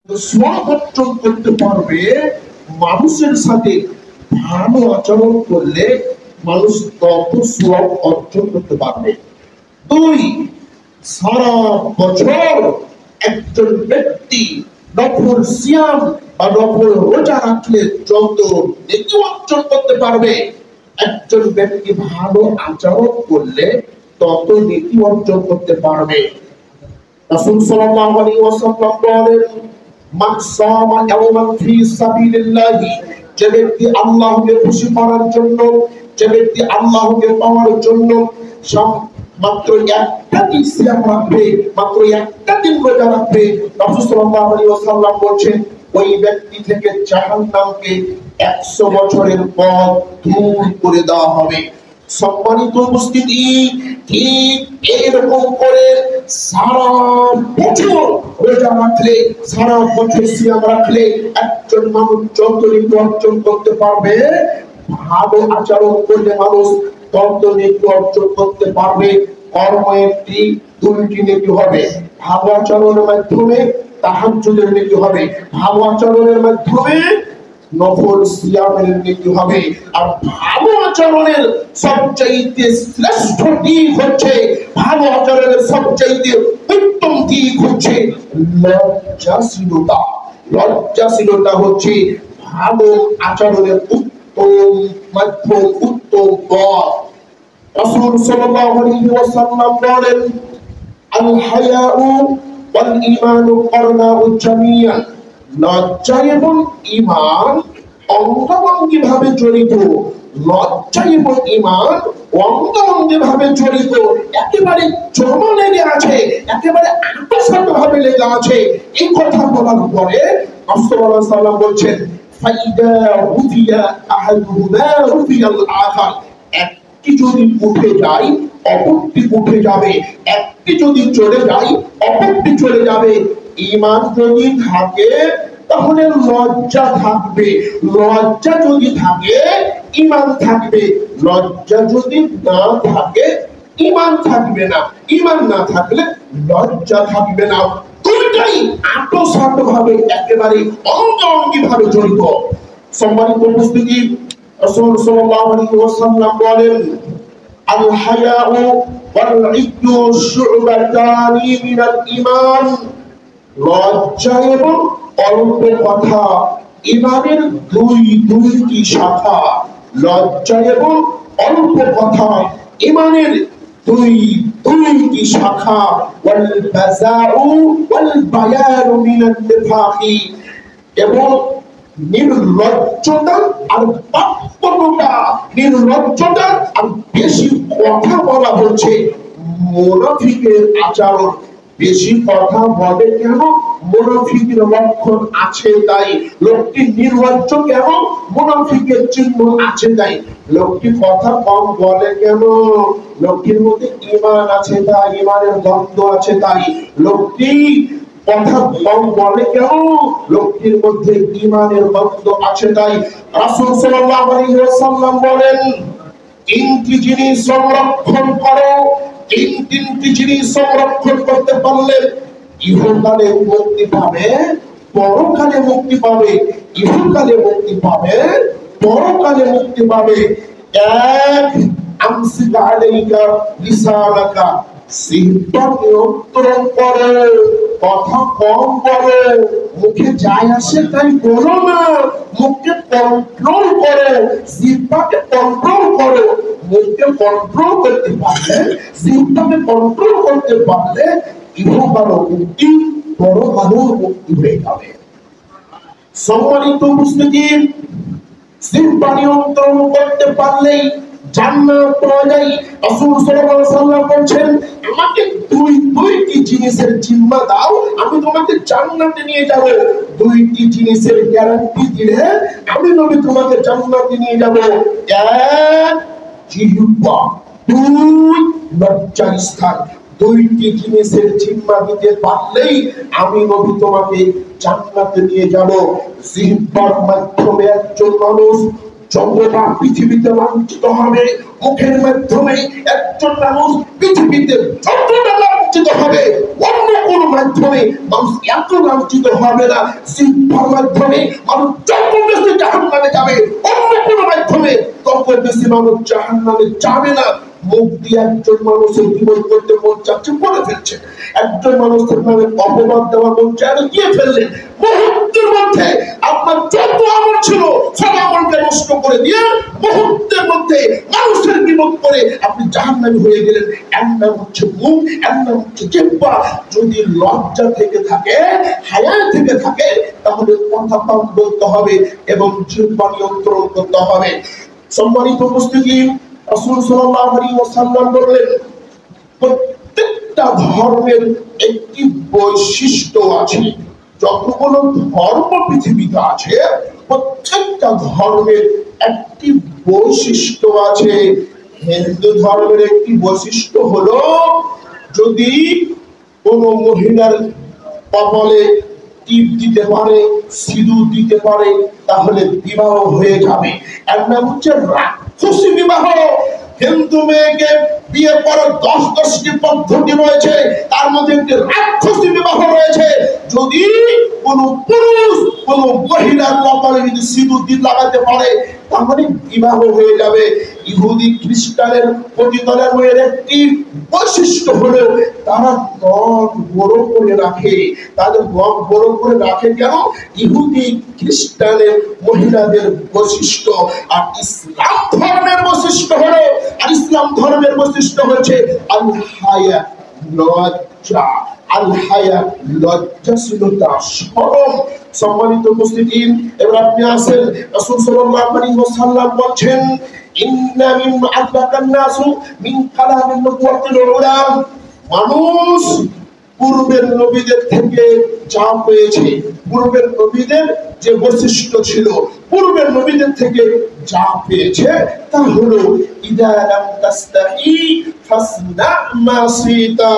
সওয়াব অর্জন করতে পারবে মানুষের সাথে ভালো আচরণ করলে মানুষ তত সওয়াব অর্জন করতে পারবে। দুই, সারা বছর একজন ব্যক্তি নফল সিয়াম বা নফল রোজা রাখলে যত নেকি অর্জন করতে পারবে, একজন ব্যক্তি ভালো আচরণ করলে তত নেকি অর্জন করতে পারবে। রাসূল সাল্লাল্লাহু আলাইহি ওয়াসাল্লাম বলেন, মান সামা ইয়াওমান ফি সাবিলিল্লাহ, যে ব্যক্তি আল্লাহকে খুশি করার জন্য, যে ব্যক্তি আল্লাহকে পাওয়ার জন্য মাত্র একটা দিন সিয়াম রাখবে, মাত্র একটা দিন রোজা রাখবে, রাসূল সাল্লাল্লাহু আলাইহি ওয়াসাল্লাম বলেন ওই ব্যক্তি থেকে জাহান্নামকে 100 বছরের পথ দূর করে দেওয়া হবে। সম্মানিত উপস্থিতি, ঠিক এরকম করে সারা বছর রোজা রাখলে, সারা বছর সিয়াম রাখলে একজন মানুষ যত নেকি অর্জন করতে পারবে, ভালো আচরণ করলে মানুষ তত নেকি অর্জন করতে পারবে। কর্ম একটি, দুইটি নেকি হবে। ভালো আচরণের মাধ্যমে তাহাজ্জুদের নেকি হবে, ভালো আচরণের মাধ্যমে নফল সিয়ামের নেকি হবে। আর ভালো আচরণের সবচাইতে শ্রেষ্ঠ দিক হচ্ছে, ভালো আচরণের সবচাইতে উত্তম দিক হচ্ছে লজ্জাশীলতা। লজ্জাশীলতা হচ্ছে ভালো আচরণের উত্তম মাধ্যম, উত্তম পথ। রাসূল সাল্লাল্লাহু আলাইহি ওয়াসাল্লাম বলেন, আল হায়াউ ওয়াল ঈমানু কারনাউ জামিআন, লজ্জা এবং ঈমান অঙ্গাঙ্গি ভাবে জড়িত। লজ্জা এবং ঈমান অঙ্গাঙ্গি ভাবে জড়িত, একেবারে জমা লেগে আছে, একেবারে আন্তঃসাত ভাবে লেগে আছে। এই কথা বলার পরে রাসূল সাল্লাল্লাহু আলাইহি ওয়াসাল্লাম বলেন, ফাইদা হুদিয়া আহাদুহুমা হুদিয়াল আখার, একটি যদি উঠে যায় অপরটি উঠে যাবে, একটি যদি চলে যায় অপরটি চলে যাবে। ঈমান যদি থাকে তাহলে লজ্জা থাকবে, লজ্জা যদি থাকে ঈমান থাকবে, লজ্জা যদি না থাকে ঈমান থাকবে না, ঈমান না থাকলে লজ্জা থাকবে না। দুইটাই আন্তঃসাত ভাবে একেবারে অঙ্গাঙ্গি ভাবে জড়িত। সম্মানিত উপস্থিতি, রাসূল সাল্লাল্লাহু আলাইহি ওয়াসাল্লাম বলেন, আল হায়াউ ওয়াল ইদ্দু শু'বাতানি মিনাল ঈমান, লজ্জা এবং অল্প কথা ঈমানের দুইটি শাখা। লজ্জা এবং অল্প কথা ঈমানের দুইটি শাখা। ওয়াল বাযাউ ওয়াল বায়ানু মিনান নিফাকি, এবং নির্লজ্জতা আর বাক্যটা, নির্লজ্জতা আর বেশি কথা বলা হচ্ছে মুনাফিকের আচরণ। বেশি কথা বলে কেন? মুনাফিকের লক্ষণ আছে তাই। লোকটি নির্লজ্জ কেন? মুনাফিকের চিহ্ন আছে তাই। লোকটি কথা কম বলে কেন? লোকটির মধ্যে ঈমান আছে তাই, ঈমানের গন্ধ আছে তাই। লোকটি কথা কম বলে কেন? লোকটির মধ্যে ঈমানের গন্ধ আছে তাই। রাসূল সাল্লাল্লাহু আলাইহি ওয়াসাল্লাম বলেন, তিনটি জিনিস সংরক্ষণ করো, তিনটি জিনিস সংরক্ষণ করতে পারলে ইহকালে মুক্তি পাবে, পরকালে মুক্তি পাবে। ইহকালে মুক্তি পাবে, পরকালে মুক্তি পাবে। এক, আমসিক আলাইকা লিসানাকা, সিহটা নিয়ন্ত্রণ করে, কথা কম বলে, মুখে যাই আসে তাই বলো না, মুখকে কন্ট্রোল করো, জিহ্বাকে কন্ট্রোল করো। মুখকে কন্ট্রোল করতে পারলে, জিহ্বাকে কন্ট্রোল করতে পারলে ইহকালও মুক্তি, পরকালও মুক্তি হয়ে যাবে। সম্মানিত উপস্থিতি, জিহ্বা নিয়ন্ত্রণ করতে পারলেই জান্নাত পাওয়া যায়। রাসূল সাল্লাল্লাহু আলাইহি ওয়াসাল্লাম বলেন, আমাকে দুইটি জিনিসের জিম্মা দাও, আমি তোমাকে জান্নাতে নিয়ে যাব। দুইটি জিনিসের গ্যারান্টি দিলে আমি নবী তোমাকে জান্নাতে নিয়ে যাব। এক, জিহ্বা, দুই, লজ্জার স্থান। দুইটি জিনিসের জিম্মা দিতে পারলেই আমি নবী তোমাকে জান্নাতে নিয়ে যাব। জিহ্বার মাধ্যমে একজন মানুষ যতটা পৃথিবীতে লাঞ্ছিত হবে, মুখের মাধ্যমে একজন মানুষ পৃথিবীতে যতটা লাঞ্ছিত হবে, অন্য কোন মাধ্যমে মানুষ এত লাঞ্ছিত হবে না, শিক্ষার মাধ্যমে মানুষ যত বেশি জাহান্নামে যাবে, অন্য কোনো মাধ্যমে তত বেশি মানুষ জাহান্নামে যাবে না। মুখ দিয়ে একজন মানুষের জীবন করতে মন চাচ্ছে করে ফেলছে, একজন মানুষের নামে অপবাদ দেওয়া মন চায় দিয়ে ফেললেন। মুহূর্তের মধ্যে আপনার যত আমল ছিল সব আমলকে নষ্ট করে দিয়ে মুহূর্তের মধ্যে মানুষের বিপদ করে আপনি জাহান্নামী হয়ে গেলেন। এর নাম হচ্ছে মুখ, এর নাম হচ্ছে জিহ্বা। যদি লজ্জা থেকে থাকে, হায়া থেকে থাকে, তাহলে কথা কম বলতে হবে এবং জিহ্বা নিয়ন্ত্রণ করতে হবে। সম্মানিত উপস্থিতি, রাসূল সাল্লাল্লাহু আলাইহি ওয়াসাল্লাম বললেন, প্রত্যেকটা ধর্মের একটি বৈশিষ্ট্য আছে। যতগুলো ধর্ম পৃথিবীতে আছে, প্রত্যেকটা ধর্মের একটি বৈশিষ্ট্য আছে। হিন্দু ধর্মের একটি বৈশিষ্ট্য হলো, যদি কোনো মহিলার কপালে টিপ দিতে পারে, সিঁদুর দিতে পারে, তাহলে বিবাহ হয়ে যাবে। এর নাম হচ্ছে রাক্ষসী বিবাহ। হিন্দু মেয়েকে বিয়ে করার 10টি পদ্ধতি রয়েছে, তার মধ্যে একটি রাক্ষসী বিবাহ রয়েছে। যদি কোন পুরুষ কোন মহিলার কপালে যদি সিঁদুর লাগাতে পারে, তাহলে বিবাহ হয়ে যাবে। ইহুদি খ্রিস্টানের পতিতাদের মেয়ের একটি বৈশিষ্ট্য হলো, তারা নখ বড় করে রাখে। তাদের নখ বড় করে রাখে কেন? ইহুদি খ্রিস্টানের মহিলাদের বৈশিষ্ট্য। আর ইসলাম ধর্মের বৈশিষ্ট্য হলো, আর ইসলাম ধর্মের বৈশিষ্ট্য হচ্ছে আল হায়া, লজ্জা। আল হায়া, লজ্জাশীলতা, শরম। সম্মানিত উপস্থিতি, এবার আপনি আসেন, রাসূল সাল্লাল্লাহু আলাইহি ওয়াসাল্লাম বলেন, ইন্না মিন আদরাকান নাসু মিন কালামিন নবুওয়াতিল উলা। মানুষ পূর্বের নবীদের থেকে যা পেয়েছে, পূর্বের নবীদের যে বৈশিষ্ট্য ছিল, পূর্বের নবীদের থেকে যা পেয়েছে তা হলো, ইদা লাম তাস্তাহি ফাসনা মা শিতা।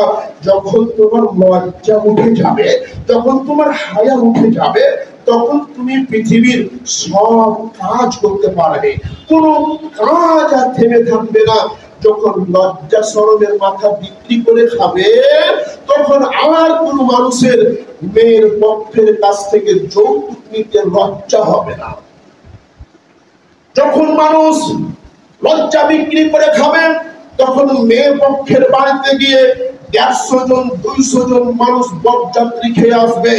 যখন তোমার লজ্জা উঠে যাবে, যখন তোমার হায়া উঠে যাবে, তখন তুমি পৃথিবীর সব কাজ করতে পারবে, কোনো কাজ আর থেমে থাকবে না। যখন লজ্জা শরমের মাথা বিক্রি করে খাবে, তখন আর কোন মানুষের মেয়ের পক্ষের কাছ থেকে যৌতুক নিতে লজ্জা হবে না। যখন মানুষ লজ্জা বিক্রি করে খাবে, তখন মেয়ে পক্ষের বাড়িতে গিয়ে 150 জন 200 জন মানুষ বরযাত্রী খেয়ে আসবে।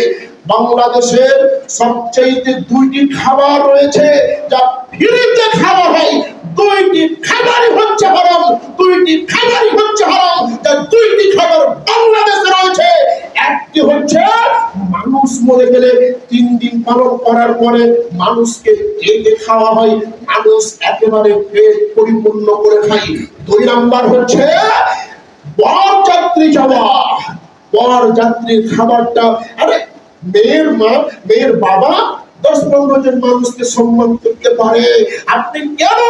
বাংলাদেশের সবচেয়ে 2টি খাবার রয়েছে যা ফ্রিতে খাওয়া হয়। 2টি খাবারই হচ্ছে হারাম, 2টি খাবারই হচ্ছে হারাম। যা 2টি খাবার বাংলাদেশে রয়েছে, একটি হচ্ছে মানুষ মরে গেলে 3 দিন পালন করার পরে মানুষকে কেটে খাওয়া হয়, মানুষ একেবারে পেট পরিপূর্ণ করে খায়। 2 নাম্বার হচ্ছে বরযাত্রী যাওয়া। বরযাত্রীর খাবারটা, আরে মেয়ের মা, মেয়ের বাবা 10-15 জন মানুষকে সম্মান করতে পারে, আপনি কেন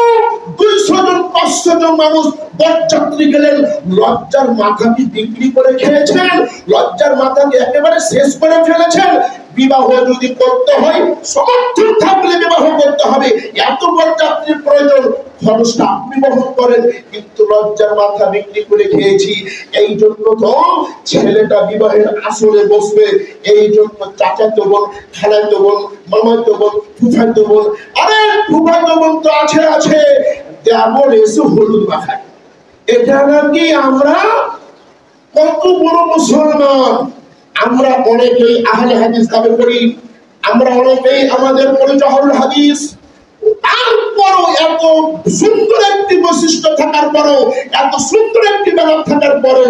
200 জন 500 জন মানুষ বরযাত্রী গেলেন? লজ্জার মাথা কি বিক্রি করে খেয়েছেন? লজ্জার মাথাকে একেবারে শেষ করে ফেলেছেন। বিবাহ যদি করতে হয়, সমর্থন থাকলে বিবাহ করতে হবে। এত বরযাত্রীর প্রয়োজন, খরচটা আপনি বহন করেন, কিন্তু লজ্জার মাথা বিক্রি করে খেয়েছি। এই জন্য তো ছেলেটা বিবাহের আসরে বসবে, এই জন্য চাচাতো বোন, খালাতো বোন, মামাতো বোন, ফুফাতো বোন, আরে ফুফাতো বোন তো আছে, দেবর এসে হলুদ মাখায়। এটা নাকি আমরা কত বড় মুসলমান! আমরা অনেকেই আহলে হাদিস দাবি করি, আমরা অনেকেই আমাদের পরিচয় হল হাদিস। তারপরও এত সুন্দর একটি বৈশিষ্ট্য থাকার পরও, এত সুন্দর একটি ব্যাপার থাকার পরও,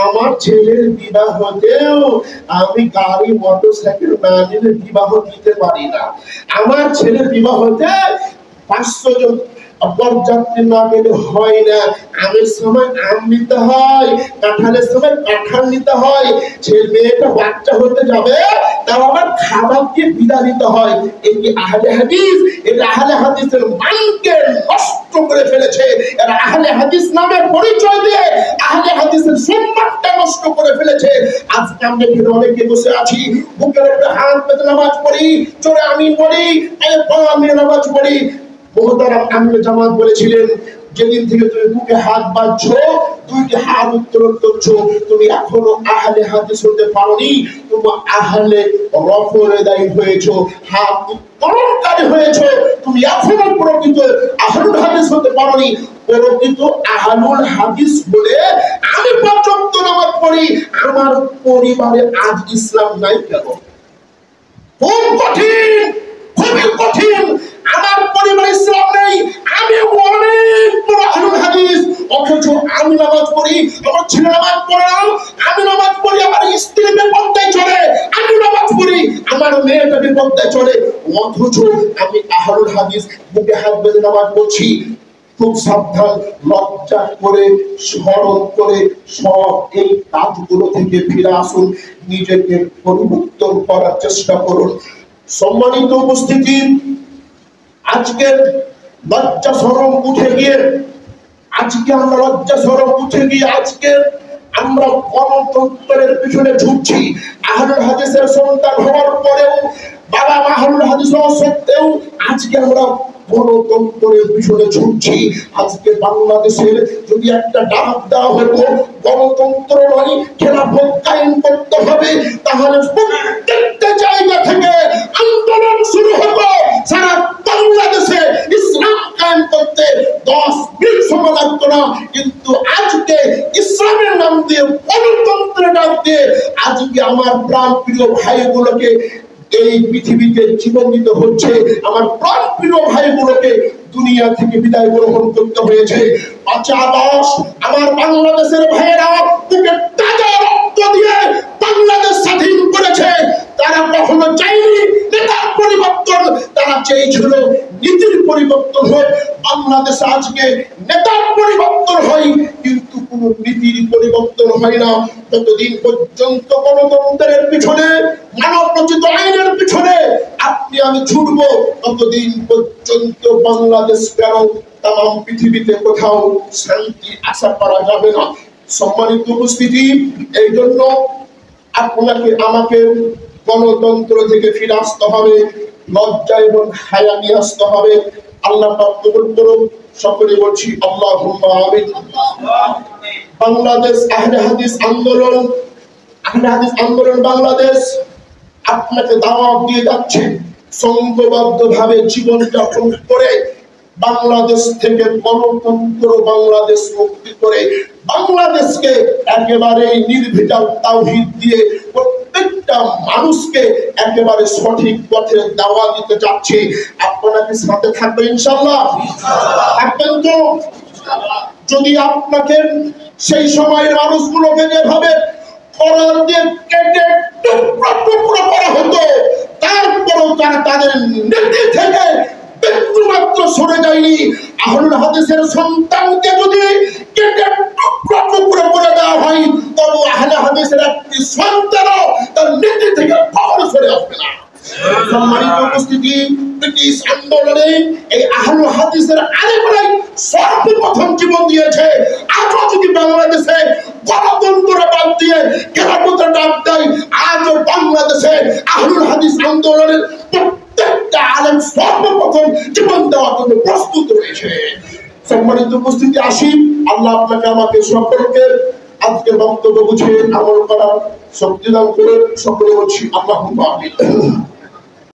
আমার ছেলের বিবাহতেও আমি গাড়ি মোটরসাইকেল না নিলে বিবাহ দিতে পারি না। আমার ছেলের বিবাহতে 500 জন বরযাত্রী না গেলে হয় না। আমের সময় আম নিতে হয়, কাঁঠালের সময় কাঁঠাল নিতে হয়। ছেলে মেয়েটা বাচ্চা হতে যাবে, তাও আবার খাবার দিয়ে বিদায় দিতে হয়। এই আহলে হাদিস, এটা আহলে হাদিসের মানকে নষ্ট করে ফেলেছে। এরা আহলে হাদিস নামে পরিচয় দিয়ে আহলে হাদিসের সম্মানটা নষ্ট করে ফেলেছে। আজকে আমরা এখানে অনেকে বসে আছি, বুকের উপরে হাত পেতে নামাজ পড়ি, চোরে আমি পড়ি, আমি নামাজ পড়ি। মুহতারাম আমির জামাত বলেছিলেন, যেদিন থেকে তুমি বুকে হাত বাঁধছো, দুইটি হাত উত্তোলন করছো, তুমি এখনো আহলে হাদিস হতে পারোনি, তুমি আহলে রফল দায়ী হয়েছো, হাত উত্তোলনকারী হয়েছো, তুমি এখনো প্রকৃত আহলুল হাদিস হতে পারোনি। প্রকৃত আহলুল হাদিস বলে আমি পর্যন্ত নামাজ পড়ি, আমার পরিবারে আজ ইসলাম নাই কেন? খুব কঠিন, খুবই কঠিন। আমার পরিবারে ইসলাম নেই, আমি অনেক বড় আহলুল হাদিস, অথচ আমি নামাজ পড়ি, আমার ছেলে নামাজ পড়ে না, আমি নামাজ পড়ি, আমার স্ত্রী বেপরদায় চলে, আমি নামাজ পড়ি, আমার মেয়েটা বেপরদায় চলে, অথচ আমি আহলুল হাদিস, বুকে হাত বেঁধে নামাজ পড়ছি। খুব সাবধান, লজ্জা করে, স্মরণ করে সব এই কাজগুলো থেকে ফিরে আসুন, নিজেকে পরিবর্তন করার চেষ্টা করুন। সম্মানিত উপস্থিতি, আজকে লজ্জা শরম উঠে গিয়ে, আজকে আমরা লজ্জা শরম উঠে গিয়ে আজকে আমরা গণতন্ত্রের পিছনে ছুটছি। আহলুল হাদিসের সন্তান হওয়ার পরেও, বাবা আহলুল হাদিস হওয়া সত্ত্বেও আজকে আমরা গণতন্ত্রের পিছনে ছুটছি। আজকে বাংলাদেশের যদি একটা ডাক দেওয়া হতো গণতন্ত্র নয় খেলাফত কায়েম করতে হবে, তাহলে প্রত্যেকটা জায়গা থেকে আন্দোলন শুরু হতো। সারা বাংলাদেশে ইসলাম কায়েম করতে 10 মিনিট সময় লাগতো না। কিন্তু আজকে ইসলামের নাম দিয়ে, গণতন্ত্রের নাম দিয়ে আজকে আমার প্রাণ প্রিয় ভাইগুলোকে এই পৃথিবীতে জীবন দিতে হচ্ছে, আমার প্রাণ প্রিয় ভাইগুলোকে দুনিয়া থেকে বিদায় গ্রহণ করতে হয়েছে। 5 আগস্ট আমার বাংলাদেশের ভাইয়েরা বুকে তাজা রক্ত দিয়ে বাংলাদেশ স্বাধীন করেছে। তারা কখনো চায়নি নেতার পরিবর্তন, তারা চেয়েছিল নীতির পরিবর্তন হয়। বাংলাদেশে আজকে নেতার পরিবর্তন হয়, কিন্তু কোন নীতির পরিবর্তন হয় না। ততদিন পর্যন্ত গণতন্ত্রের পিছনে, মানব রচিত আইনের পিছনে আপনি আমি ছুটবো, ততদিন পর্যন্ত বাংলাদেশ কেন তাম পৃথিবীতে কোথাও শান্তি আশা করা যাবে না। সম্মানিত উপস্থিতি, এই জন্য আপনাকে আমাকে গণতন্ত্র থেকে ফিরে আসতে হবে, লজ্জা এবং হায়া নিয়ে আসতে হবে। আল্লাহ পাক কবুল করুন। সকলে বলছি আল্লাহুম্মা আমিন। বাংলাদেশ আহলে হাদিস আন্দোলন, আহলে হাদিস আন্দোলন বাংলাদেশ আপনাকে দাওয়াত দিয়ে যাচ্ছে সংঘবদ্ধভাবে জীবন যাপন করে বাংলাদেশ থেকে গণতন্ত্র বাংলাদেশ মুক্তি করে বাংলাদেশকে একেবারে নির্ভেজাল তাওহীদ দিয়ে প্রত্যেকটা মানুষকে একেবারে সঠিক পথে দাওয়াত দিতে যাচ্ছে। আপনারা কি সাথে থাকবেন ইনশাআল্লাহ? থাকবেন তো? যদি আপনাকে সেই সময়ের মানুষগুলোকে যেভাবে কোরআন দিয়ে কেটে টুকরো টুকরো করা হতো, তারপরেও তারা তাদের নীতি থেকে বিন্দুমাত্র সরে যায়নি। আহলুল হাদিসের সন্তানকে যদি কেটে টুকরো টুকরো করে দেওয়া হয়, তবে আহলে হাদিসের একটি সন্তানও তার নীতি থেকে কখনো সরে আসবে না। সম্মানিত উপস্থিতি, ব্রিটিশ আন্দোলনে এই আহলুল হাদিসের আলেমরাই সর্বপ্রথম জীবন দিয়েছে। আজও যদি বাংলাদেশে গণতন্ত্র বাদ দিয়ে খেলাফতের ডাক দেয়, আজও বাংলাদেশে আহলুল হাদিস আন্দোলনের প্রত্যেকটা আলেম সর্বপ্রথম জীবন দেওয়ার জন্য প্রস্তুত রয়েছে। সম্মানিত উপস্থিতি, আসি আল্লাহ আপনাকে আমাকে সকলকে আজকের বক্তব্য বুঝে আমল করার শক্তি দান করে। সকলে বলছি আল্লাহুম্মা আমিন।